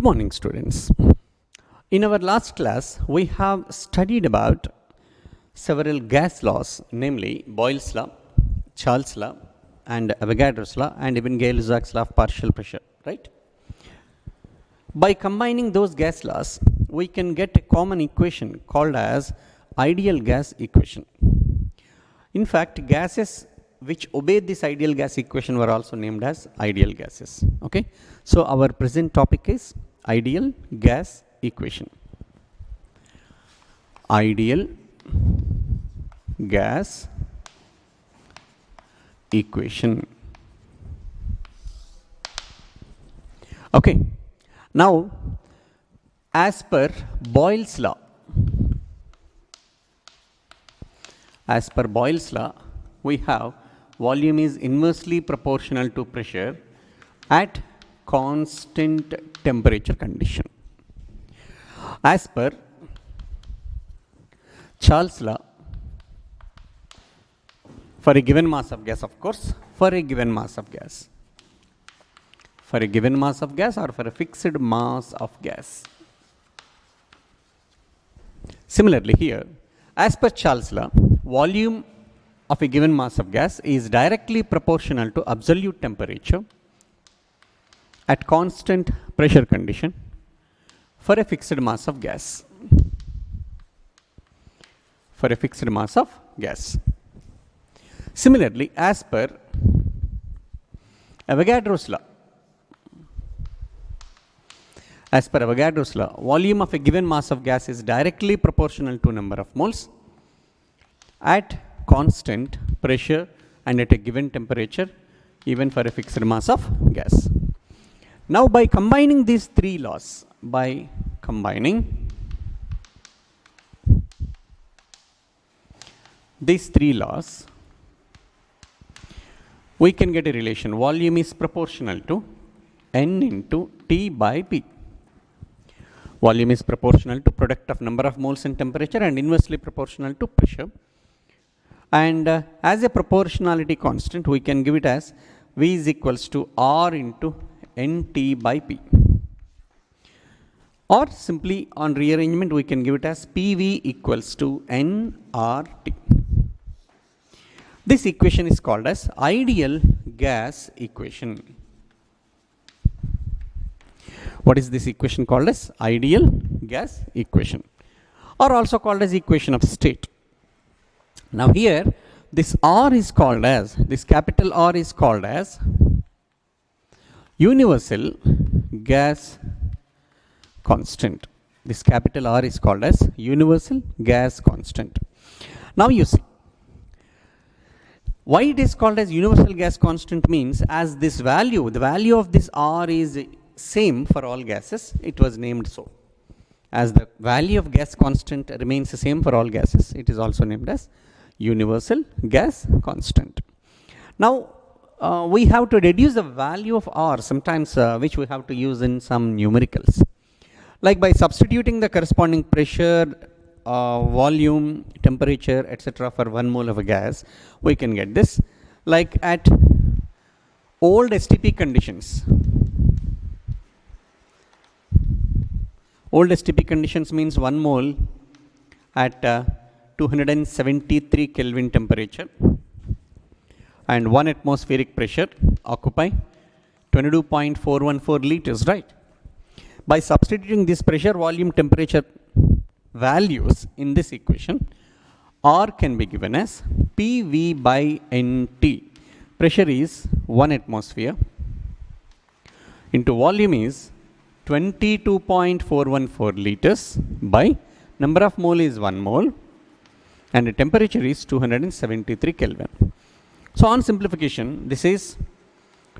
morning, students. In our last class, we have studied about several gas laws, namely Boyle's law, Charles' law, and Avogadro's law, and even Gay-Lussac's law of partial pressure, right? By combining those gas laws, we can get a common equation called as ideal gas equation. In fact, gases which obey this ideal gas equation were also named as ideal gases. Okay, so our present topic is ideal gas equation. Ideal gas equation. Okay, now as per Boyle's law, we have volume is inversely proportional to pressure at constant temperature condition. As per Charles' law, for a given mass of gas, of course, for a given mass of gas, or for a fixed mass of gas. Similarly here, as per Charles' law, volume of a given mass of gas is directly proportional to absolute temperature at constant pressure condition for a fixed mass of gas. Similarly, as per Avogadro's law, volume of a given mass of gas is directly proportional to number of moles at constant pressure and at a given temperature, even for a fixed mass of gas. Now, by combining these three laws, we can get a relation. Volume is proportional to N into T by P. Volume is proportional to product of number of moles and temperature and inversely proportional to pressure. And as a proportionality constant, we can give it as V is equals to R into NT by P. Or simply on rearrangement, we can give it as PV equals to nRT. This equation is called as ideal gas equation. What is this equation called as? Ideal gas equation, or also called as equation of state. Now here, this R is called as, this capital R is called as universal gas constant. This capital R is called as universal gas constant. Now you see, why it is called as universal gas constant means, as this value, the value of this R is same for all gases, it was named so. As the value of gas constant remains the same for all gases, it is also named as universal gas constant. Now, we have to reduce the value of R sometimes, which we have to use in some numericals. Like by substituting the corresponding pressure, volume, temperature, etc. for 1 mole of a gas, we can get this. Like at old STP conditions, old STP conditions means 1 mole at 273 Kelvin temperature and 1 atmospheric pressure occupy 22.414 liters, right? By substituting this pressure, volume, temperature values in this equation, R can be given as PV by NT. Pressure is 1 atmosphere into volume is 22.414 liters by number of mole is 1 mole and the temperature is 273 Kelvin. So on simplification, this is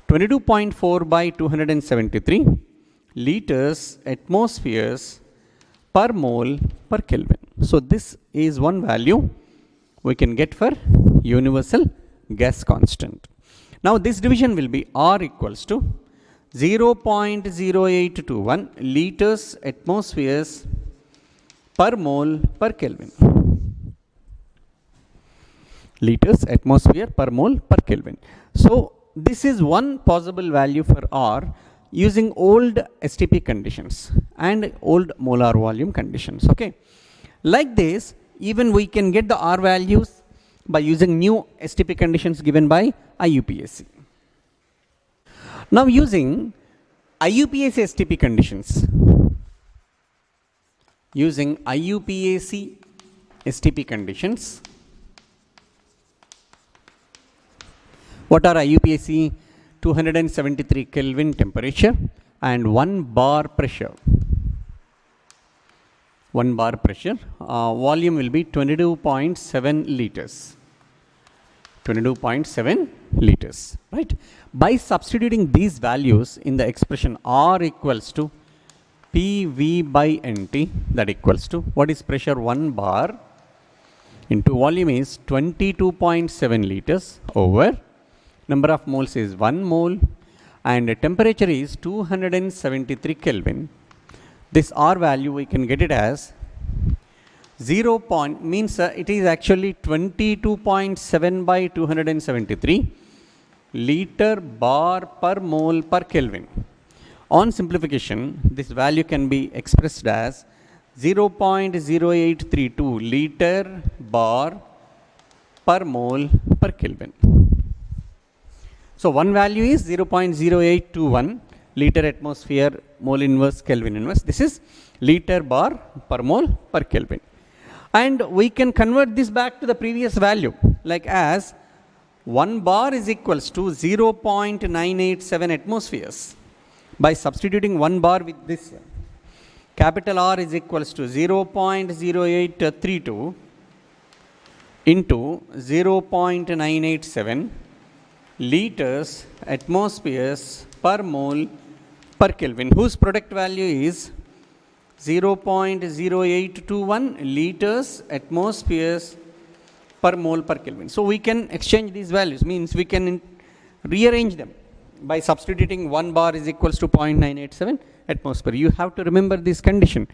22.4 by 273 liters atmospheres per mole per Kelvin. So this is one value we can get for universal gas constant. Now this division will be R equals to 0.0821 liters atmospheres per mole per Kelvin. Liters atmosphere per mole per Kelvin. So this is one possible value for R using old STP conditions and old molar volume conditions. Okay, like this, even we can get the R values by using new STP conditions given by IUPAC. Now using IUPAC STP conditions, using IUPAC STP conditions, what are IUPAC? 273 Kelvin temperature and 1 bar pressure. 1 bar pressure, volume will be 22.7 liters. 22.7 liters, right? By substituting these values in the expression R equals to PV by NT, that equals to, what is pressure? 1 bar into volume is 22.7 liters over number of moles is 1 mole and temperature is 273 Kelvin. This R value we can get it as 0. Means it is actually 22.7 by 273 liter bar per mole per Kelvin. On simplification, this value can be expressed as 0.0832 liter bar per mole per Kelvin. So one value is 0.0821 liter atmosphere mole inverse Kelvin inverse. This is liter bar per mole per Kelvin. And we can convert this back to the previous value, like as 1 bar is equals to 0.987 atmospheres. By substituting 1 bar with this, capital R is equals to 0.0832 into 0.987 liters atmospheres per mole per Kelvin, whose product value is 0.0821 liters atmospheres per mole per Kelvin. So we can exchange these values, means we can rearrange them by substituting 1 bar is equals to 0.987 atmosphere. You have to remember this condition.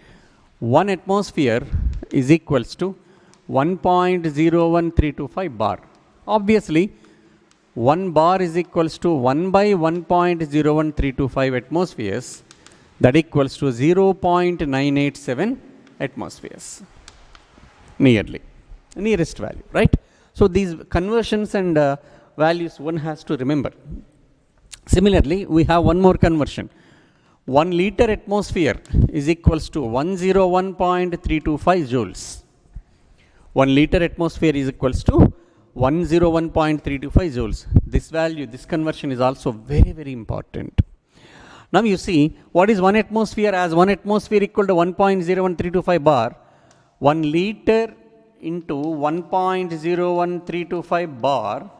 1 atmosphere is equals to 1.01325 bar. Obviously, 1 bar is equals to 1 by 1.01325 atmospheres, that equals to 0.987 atmospheres, nearest value, right? So these conversions and values one has to remember. Similarly, we have one more conversion. 1 liter atmosphere is equals to 101.325 joules. 1 liter atmosphere is equals to 101.325 joules. This value, this conversion is also very, very important. Now you see, what is 1 atmosphere? As 1 atmosphere equal to 1.01325 bar, 1 liter into 1.01325 bar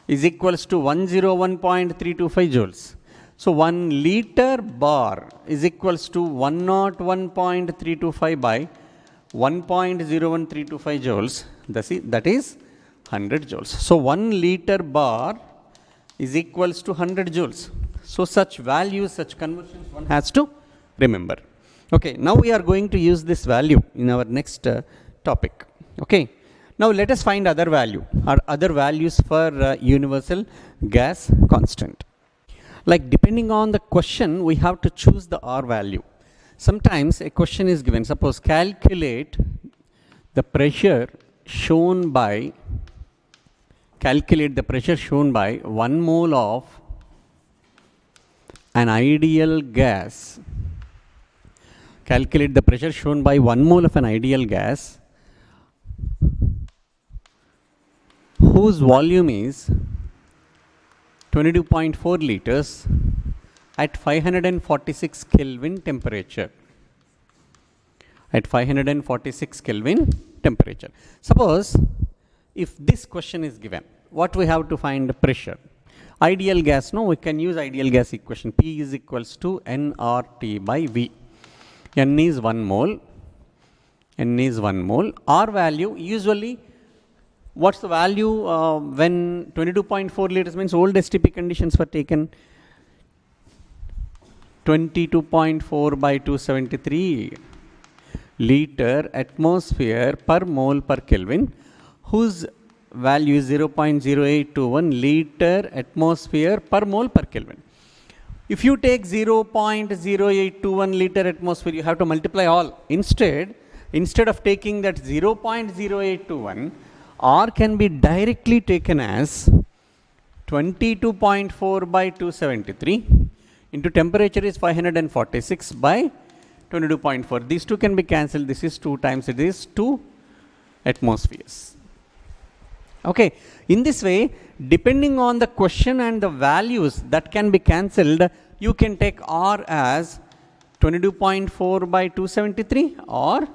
is equals to 101.325 joules. So 1 liter bar is equals to 101.325 by 1.01325 joules. That is 100 joules. So 1 liter bar is equals to 100 joules. So such values, such conversions one has to remember. Okay, now we are going to use this value in our next topic. Okay, now let us find other value or other values for universal gas constant. Like depending on the question, we have to choose the R value. Sometimes a question is given, suppose calculate the pressure shown by 1 mole of an ideal gas. Calculate the pressure shown by 1 mole of an ideal gas whose volume is 22.4 liters at 546 Kelvin temperature. At 546 Kelvin temperature. Suppose if this question is given, what we have to find? Pressure. Ideal gas, no, we can use ideal gas equation. P is equals to nRT by V. N is 1 mole. N is 1 mole. R value, usually, what's the value when 22.4 liters means old STP conditions were taken? 22.4 by 273 liter atmosphere per mole per Kelvin, whose value is 0.0821 liter atmosphere per mole per Kelvin. If you take 0.0821 liter atmosphere, you have to multiply all. Instead of taking that 0.0821, R can be directly taken as 22.4 by 273 into temperature is 546 by 22.4. These two can be cancelled. This is 2 times it is 2 atmospheres. Okay. In this way, depending on the question and the values that can be cancelled, you can take R as 22.4 by 273 or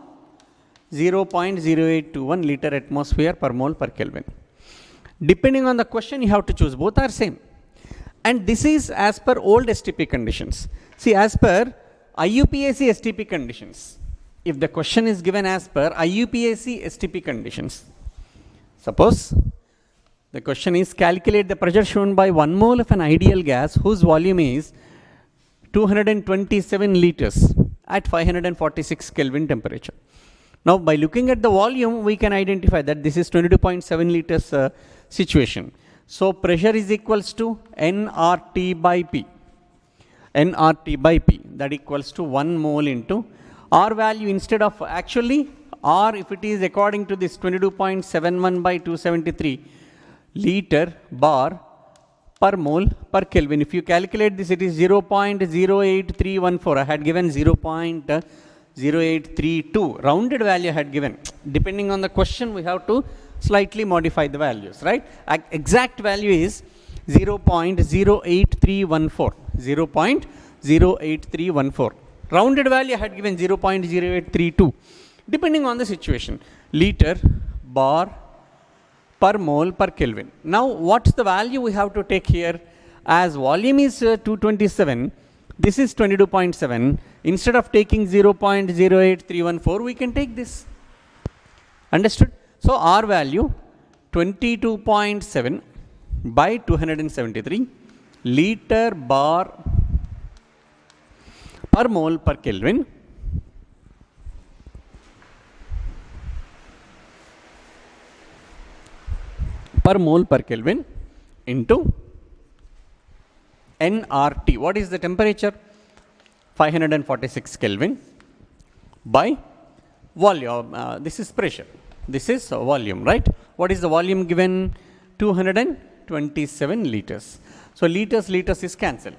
0.0821 liter atmosphere per mole per Kelvin. Depending on the question, you have to choose. Both are same. And this is as per old STP conditions. See, as per IUPAC STP conditions, if the question is given as per IUPAC STP conditions, suppose the question is calculate the pressure shown by 1 mole of an ideal gas whose volume is 227 liters at 546 Kelvin temperature. Now, by looking at the volume, we can identify that this is 22.7 liters situation. So, pressure is equals to nRT by P. nRT by P, that equals to 1 mole into R value. Instead of actually R, if it is according to this 22.71 by 273 liter bar per mole per Kelvin. If you calculate this, it is 0.08314. I had given 0.0832. Rounded value I had given. Depending on the question, we have to slightly modify the values, right? Exact value is 0.08314. 0.08314. Rounded value I had given 0.0832. Depending on the situation. Liter bar per mole per Kelvin. Now, what's the value we have to take here? As volume is 227, this is 22.7. Instead of taking 0.08314, we can take this. Understood? So, R value 22.7 by 273 liter bar per mole per Kelvin into nRT. What is the temperature? 546 Kelvin by volume. This is pressure. This is volume, right? What is the volume given? 227 liters. So, liters is cancelled.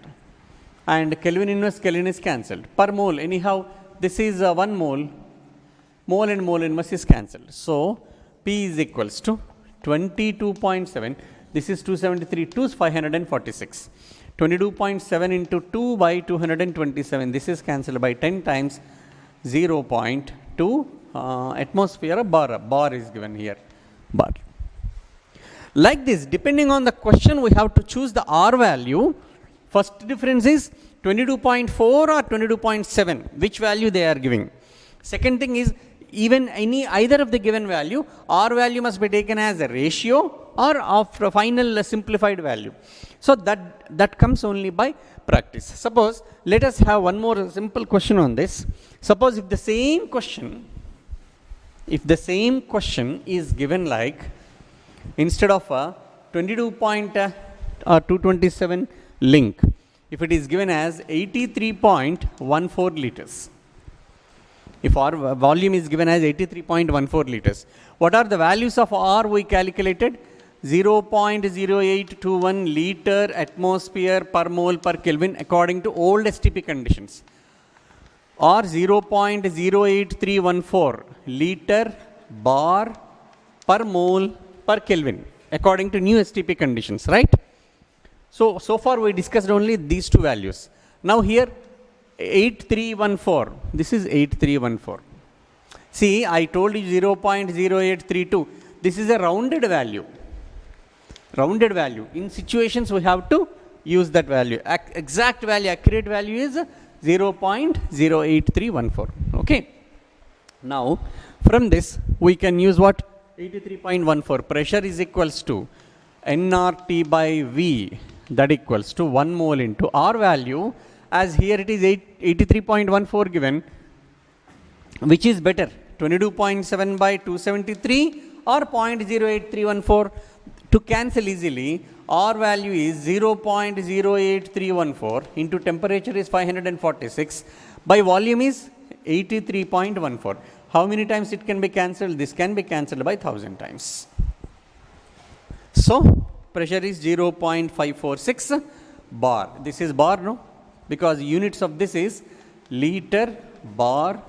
And Kelvin inverse Kelvin is cancelled. Per mole, anyhow, this is 1 mole. Mole and mole inverse is cancelled. So, P is equals to 22.7. This is 273. 2 is 546. 22.7 into 2 by 227. This is cancelled by 10 times 0.2 atmosphere. Bar is given here. Bar. Like this, depending on the question, we have to choose the R value. First difference is 22.4 or 22.7, which value they are giving. Second thing is, even either of the given value, R value must be taken as a ratio or of a final simplified value. So, that comes only by practice. Suppose, let us have one more simple question on this. Suppose if the same question is given like, instead of a 227 link, if it is given as 83.14 liters. If our volume is given as 83.14 liters. What are the values of R we calculated? 0.0821 liter atmosphere per mole per Kelvin according to old STP conditions. Or 0.08314 liter bar per mole per Kelvin according to new STP conditions, right? So far we discussed only these two values. Now here 8314, this is 8314. See, I told you 0.0832. This is a rounded value. Rounded value. In situations we have to use that value. Exact value, accurate value is 0.08314. Okay. Now, from this we can use what? 83.14. Pressure is equals to nRT by V, that equals to 1 mole into R value, as here it is 83.14 given. Which is better? 22.7 by 273 or 0.08314? To cancel easily, R value is 0.08314 into temperature is 546 by volume is 83.14. How many times it can be cancelled? This can be cancelled by 1000 times. So, pressure is 0.546 bar. This is bar, no? Because units of this is liter bar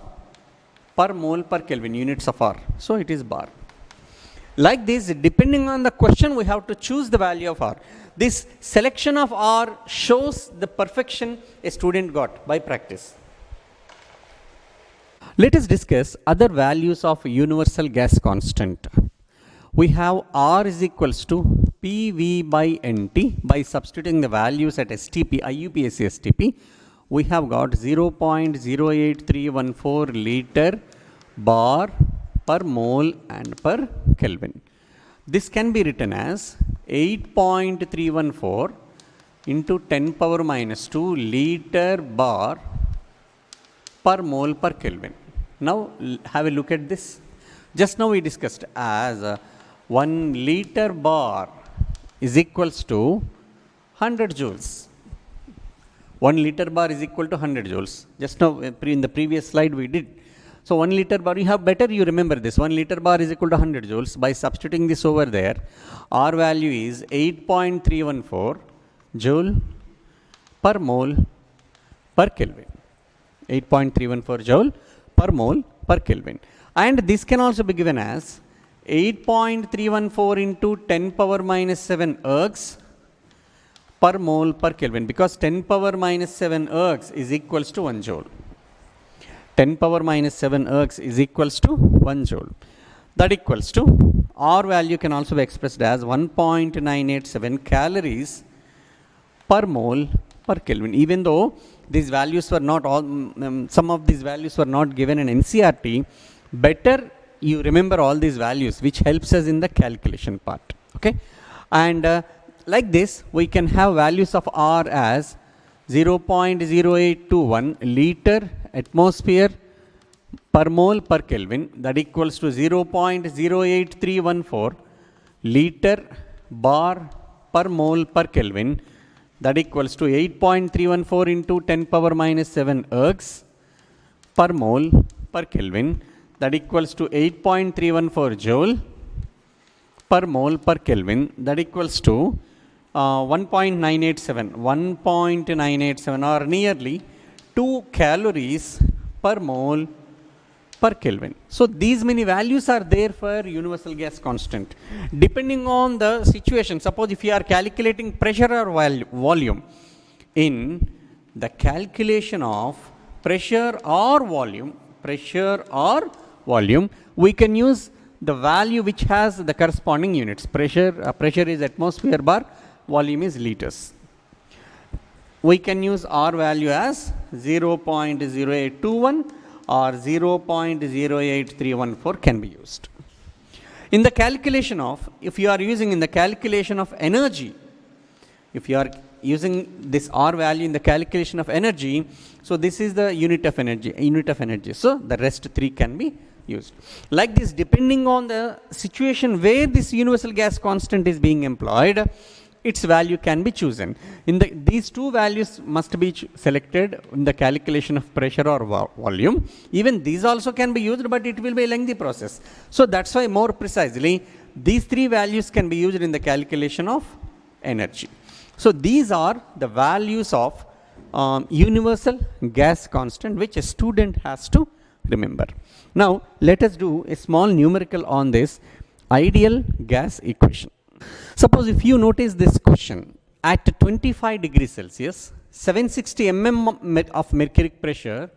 per mole per Kelvin, units of R. So, it is bar. Like this, depending on the question, we have to choose the value of R. This selection of R shows the perfection a student got by practice. Let us discuss other values of universal gas constant. We have R is equals to PV by NT by substituting the values at STP, IUPAC STP. We have got 0.08314 liter bar per mole and per Kelvin. This can be written as 8.314 into 10 power minus 2 liter bar per mole per Kelvin. Now have a look at this. Just now we discussed as 1 liter bar is equals to 100 joules. 1 liter bar is equal to 100 joules. Just now in the previous slide we did. So 1 liter bar, you remember this. 1 liter bar is equal to 100 joules. By substituting this over there, R value is 8.314 joule per mole per Kelvin. 8.314 joule per mole per Kelvin. And this can also be given as 8.314 into 10 power minus 7 ergs per mole per Kelvin, because 10 power minus 7 ergs is equals to 1 joule. 10 power minus 7 ergs is equals to 1 joule. That equals to, R value can also be expressed as 1.987 calories per mole per Kelvin. Even though these values were not all, some of these values were not given in NCERT, better you remember all these values, which helps us in the calculation part. Okay, and like this we can have values of R as 0.0821 liter atmosphere per mole per Kelvin, that equals to 0.08314 liter bar per mole per Kelvin, that equals to 8.314 into 10 power minus 7 ergs per mole per Kelvin, that equals to 8.314 joule per mole per Kelvin, that equals to 1.987 or nearly 2 calories per mole per Kelvin. So these many values are there for universal gas constant. Depending on the situation, suppose if you are calculating pressure or volume, in the calculation of pressure or volume, we can use the value which has the corresponding units. Pressure is atmosphere bar, volume is liters. We can use R value as 0.0821 or 0.08314 can be used. In the calculation of, if you are using in the calculation of energy, if you are using this R value in the calculation of energy, so this is the unit of energy. So the rest 3 can be used. Like this, depending on the situation where this universal gas constant is being employed, its value can be chosen. These two values must be selected in the calculation of pressure or volume. Even these also can be used, but it will be a lengthy process. So that's why more precisely, these 3 values can be used in the calculation of energy. So these are the values of universal gas constant which a student has to remember. Now let us do a small numerical on this ideal gas equation. Suppose if you notice this question, at 25 degrees Celsius, 760 mm of mercuric pressure,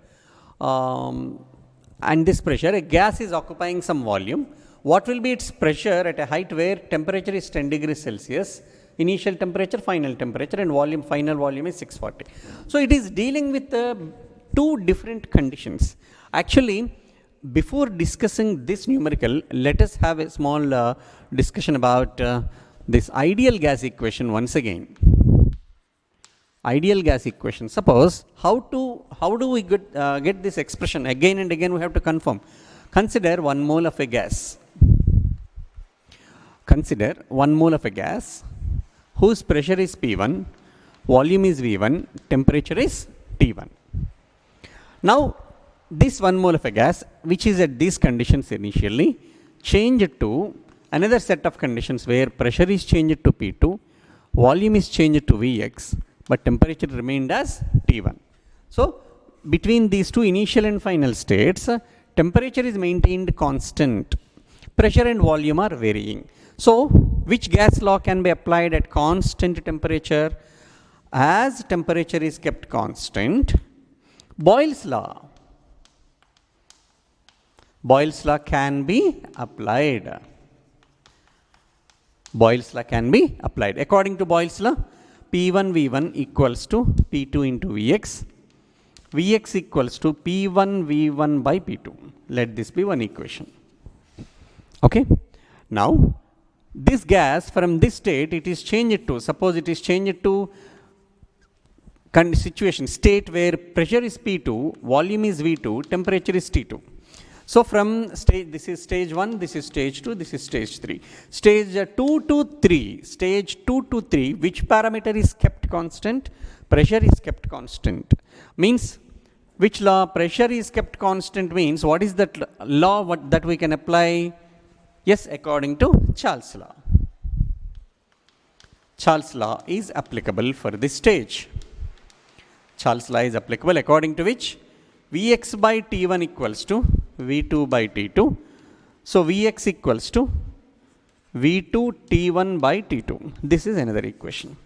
and this pressure, a gas is occupying some volume. What will be its pressure at a height where temperature is 10 degrees Celsius, initial temperature, final temperature, and volume, final volume is 640. So it is dealing with 2 different conditions. Actually, before discussing this numerical, let us have a small discussion about this ideal gas equation once again. Ideal gas equation. Suppose how do we get this expression? Again and again we have to confirm. Consider 1 mole of a gas. Consider 1 mole of a gas whose pressure is P1, volume is V1, temperature is T1. Now, this 1 mole of a gas, which is at these conditions initially, changed to another set of conditions where pressure is changed to P2, volume is changed to Vx, but temperature remained as T1. So, between these two initial and final states, temperature is maintained constant. Pressure and volume are varying. So, which gas law can be applied at constant temperature? As temperature is kept constant, Boyle's law. Boyle's law can be applied. Boyle's law can be applied. According to Boyle's law, P1 V1 equals to P2 into Vx. Vx equals to P1 V1 by P2. Let this be one equation. Okay. Now, this gas from this state, it is changed to, suppose it is changed to situation, state where pressure is P2, volume is V2, temperature is T2. So, from stage, this is stage 1, this is stage 2, this is stage 3. Stage 2 to 3, stage 2 to 3, which parameter is kept constant? Pressure is kept constant. Means, which law? Pressure is kept constant means, what is that law that we can apply? Yes, according to Charles' law. Charles' law is applicable for this stage. Charles' law is applicable according to which Vx by T1 equals to V2 by T2. So, Vx equals to V2 T1 by T2. This is another equation.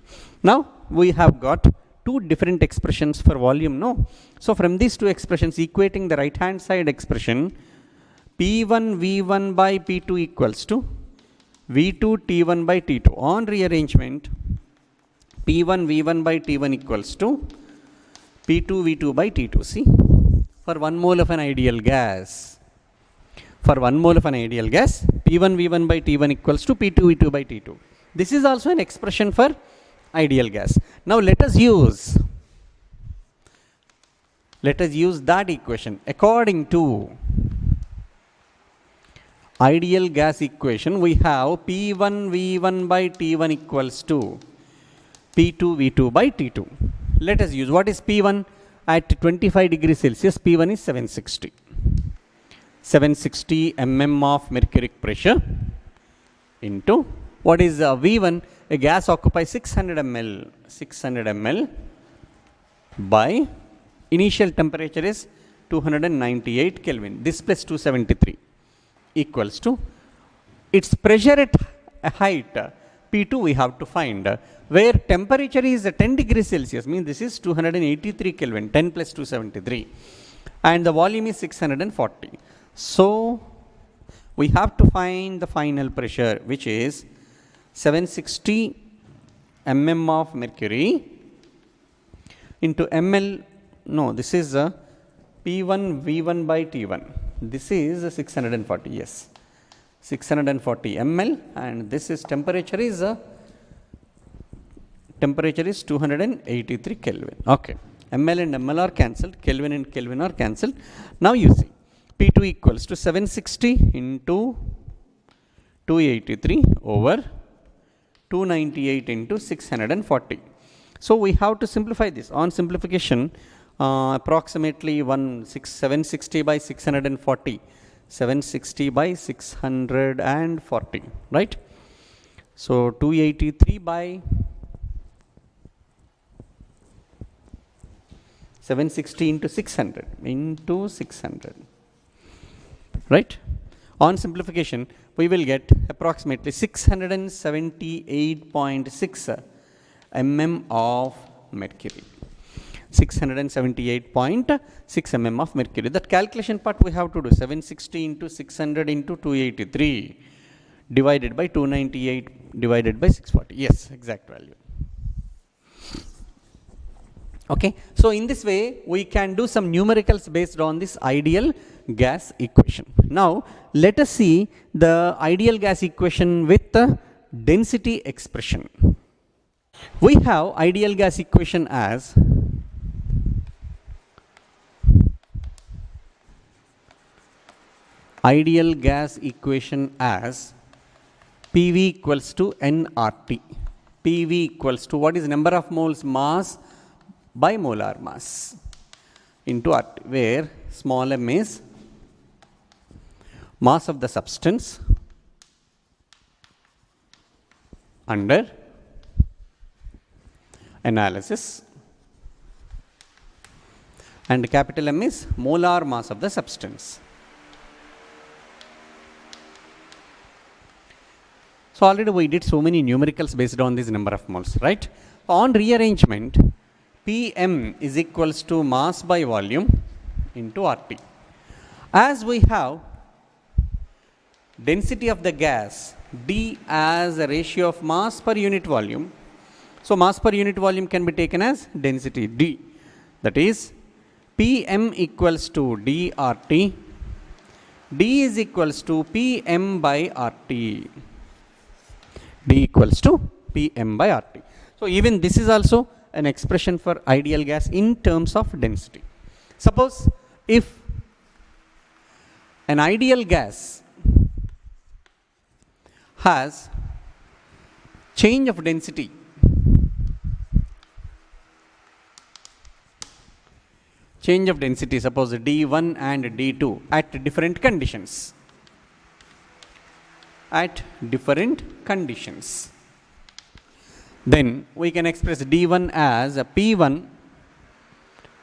Now, we have got two different expressions for volume, no? So, from these two expressions, equating the right hand side expression, P1 V1 by P2 equals to V2 T1 by T2. On rearrangement, P1 V1 by T1 equals to P2 V2 by T2. See, for 1 mole of an ideal gas, P1 V1 by T1 equals to P2 V2 by T2. This is also an expression for ideal gas. Now, let us use that equation. According to ideal gas equation, we have P1 V1 by T1 equals to P2 V2 by T2. Let us use, what is P1? At 25 degrees Celsius, P1 is 760. 760 mm of mercuric pressure into, what is V1? A gas occupies 600 ml by initial temperature is 298 Kelvin. This plus 273 equals to its pressure at a height P2 we have to find, where temperature is 10 degrees Celsius, means this is 283 Kelvin, 10 plus 273, and the volume is 640. So, we have to find the final pressure, which is 760 mm of mercury into ml, no, this is P1 V1 by T1. This is 640, yes, 640 ml, and this is temperature is 283 Kelvin. Okay, ml and ml are cancelled, Kelvin and Kelvin are cancelled. Now you see, P2 equals to 760 into 283 over 298 into 640. So, we have to simplify this. On simplification, approximately 760 by 640, 760 by 640, right? So, 283 by 760 into 600 into 600, right? On simplification, we will get approximately 678.6 mm of mercury. 678.6 mm of mercury. That calculation part we have to do, 760 into 600 into 283 divided by 298 divided by 640. Yes, exact value. Okay. So, in this way, we can do some numericals based on this ideal gas equation. Now, let us see the ideal gas equation with the density expression. We have ideal gas equation as PV equals to nRT. PV equals to what is number of moles mass by molar mass into RT, where small m is mass of the substance under analysis and capital M is molar mass of the substance. So already we did so many numericals based on this number of moles, right? On rearrangement, Pm is equals to mass by volume into RT. As we have density of the gas D as a ratio of mass per unit volume, so mass per unit volume can be taken as density D. That is Pm equals to dRT. D is equals to Pm by RT. D equals to Pm by RT. So even this is also an expression for ideal gas in terms of density. Suppose if an ideal gas has change of density suppose D1 and D2 at different conditions. Then we can express D1 as a P1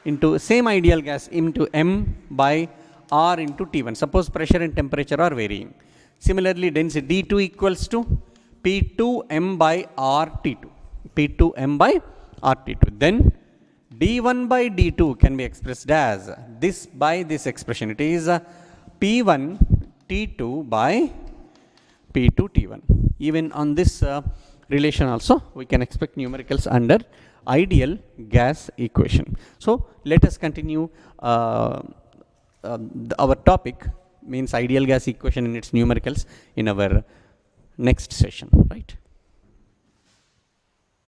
into same ideal gas into M by R into T1. Suppose pressure and temperature are varying. Similarly, density D2 equals to P2M by RT2. P2M by RT2. Then D1 by D2 can be expressed as this by this expression. It is P1 T2 by P2 T1. Even on this relation also we can expect numericals under ideal gas equation. So let us continue our topic means ideal gas equation in its numericals in our next session, right?